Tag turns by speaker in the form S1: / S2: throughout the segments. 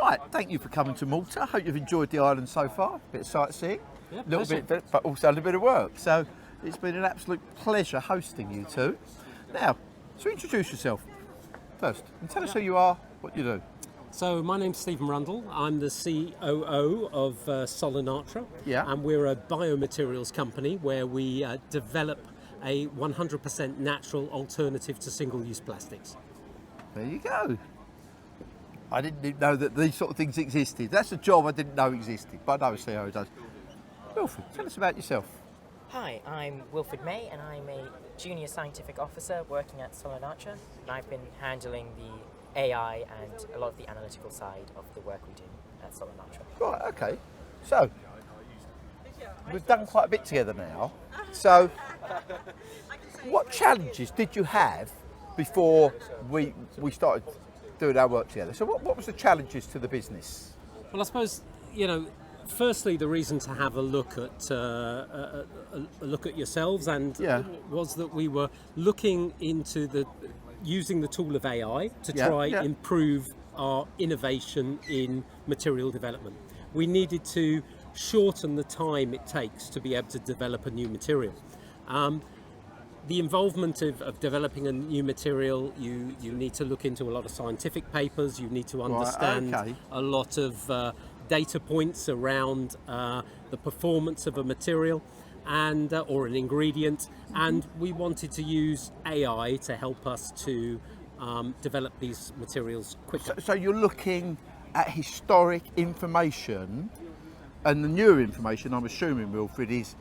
S1: Right, thank you for coming to Malta. I hope you've enjoyed the island so far. A bit of sightseeing,
S2: Yeah,
S1: a little bit, but also a little bit of work. So it's been an absolute pleasure hosting you two. Now, so introduce yourself first and tell us who you are, what you do.
S2: So my name's Stephen Rundle. I'm the COO of Solinatra,
S1: Yeah.
S2: and we're a biomaterials company where we develop a 100% natural alternative to single-use plastics.
S1: There you go. I didn't even know that these sort of things existed. That's a job I didn't know existed, but I know a CEO does. Wilfred, tell us about yourself.
S3: Hi, I'm Wilfred May and I'm a Junior Scientific Officer working at Solinatra, and I've been handling the AI and a lot of the analytical side of the work we do at Solinatra.
S1: Right, okay. So, we've done quite a bit together now. So, what challenges did you have before we started doing our work together? So what was the challenges to the business?
S2: Well, I suppose, firstly, the reason to have a look at yourselves was that we were looking into using the tool of AI to try improve our innovation in material development. We needed to shorten the time it takes to be able to develop a new material. The involvement of developing a new material, you need to look into a lot of scientific papers, you need to understand a lot of data points around the performance of a material and or an ingredient, and we wanted to use AI to help us to develop these materials quicker.
S1: So you're looking at historic information, and the newer information, I'm assuming, Wilfred, is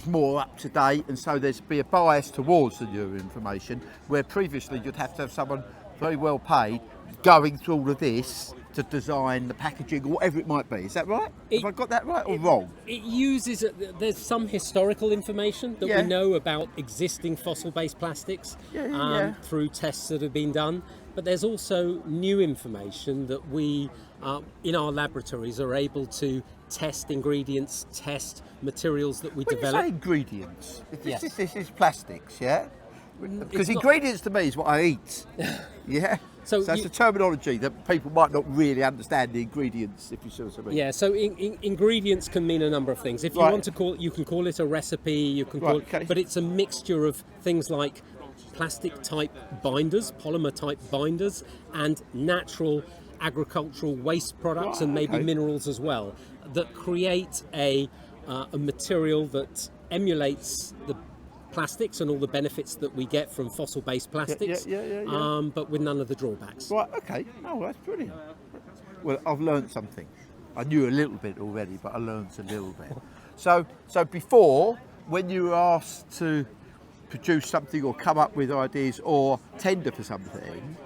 S1: more up to date, and so there's be a bias towards the newer information, where previously you'd have to have someone very well paid going through all of this to design the packaging or whatever it might be. Is that right? Have I got that right or wrong?
S2: It uses, there's some historical information that we know about existing fossil-based plastics through tests that have been done, but there's also new information that we, in our laboratories, are able to test ingredients, test materials that we develop.
S1: When you say ingredients, this is plastics, yeah? Because ingredients to me is what I eat, yeah? So that's the terminology that people might not really understand, the ingredients, if you see what I mean.
S2: Yeah, so ingredients can mean a number of things. If you want to call it, you can call it a recipe, you can call it, but it's a mixture of things like plastic type binders, polymer type binders, and natural agricultural waste products and maybe minerals as well, that create a material that emulates the plastics and all the benefits that we get from fossil-based plastics, but with none of the drawbacks.
S1: Right, okay. Oh, that's brilliant. Well, I've learned something. I knew a little bit already, but I learned a little bit. So before, when you were asked to produce something or come up with ideas or tender for something,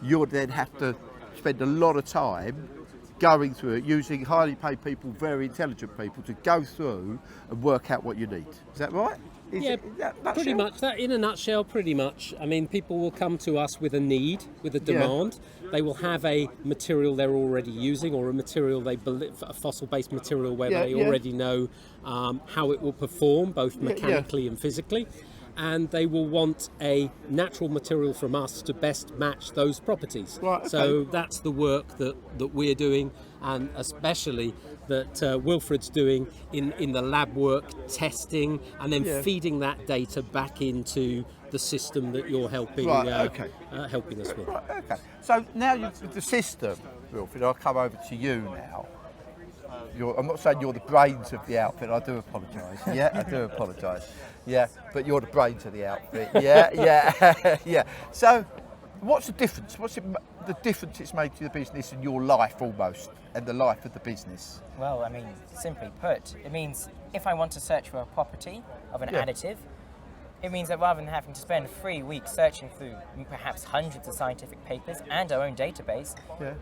S1: you would then have to spend a lot of time going through it, using highly paid people, very intelligent people, to go through and work out what you need. Is that right?
S2: Pretty much. That, in a nutshell, pretty much. I mean, people will come to us with a need, with a demand. They will have a material they're already using, or a material a fossil-based material where they already know how it will perform, both mechanically and physically. And they will want a natural material from us to best match those properties. Right, okay. So that's the work that we're doing, and especially that Wilfred's doing in the lab work, testing, and then feeding that data back into the system that you're helping helping us with.
S1: Right, okay. So now the system, Wilfred, I'll come over to you now. I'm not saying you're the brains of the outfit. I do apologise. Yeah, I do apologise. Yeah, but you're the brains of the outfit. Yeah. So, what's the difference? What's the difference it's made to the business and your life almost, and the life of the business?
S3: Well, I mean, simply put, it means if I want to search for a property of an additive, it means that rather than having to spend 3 weeks searching through perhaps hundreds of scientific papers and our own database,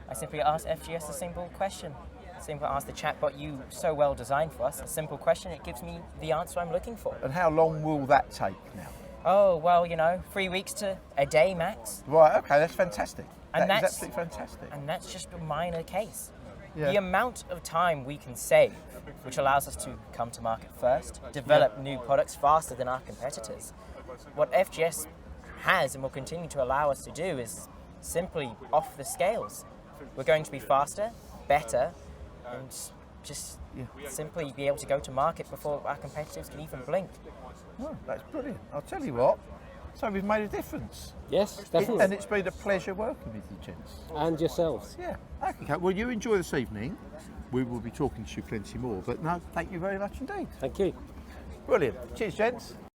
S3: I simply ask FGS a simple question. Simply ask the chatbot you so well designed for us a simple question. It gives me the answer I'm looking for.
S1: And how long will that take now?
S3: Oh, well, 3 weeks to a day max.
S1: Right, okay, that's fantastic.
S3: And
S1: that's absolutely fantastic.
S3: And that's just a minor case. The amount of time we can save, which allows us to come to market first, develop new products faster than our competitors. What FGS has and will continue to allow us to do is simply off the scales. We're going to be faster, better and just simply be able to go to market before our competitors can even blink.
S1: Oh, that's brilliant. I'll tell you what, so we've made a difference.
S2: Yes, definitely.
S1: And it's been a pleasure working with you, gents.
S2: And yourselves.
S1: Yeah. Okay, well, you enjoy this evening. We will be talking to you plenty more, but no, thank you very much indeed.
S2: Thank you.
S1: Brilliant. Cheers, gents.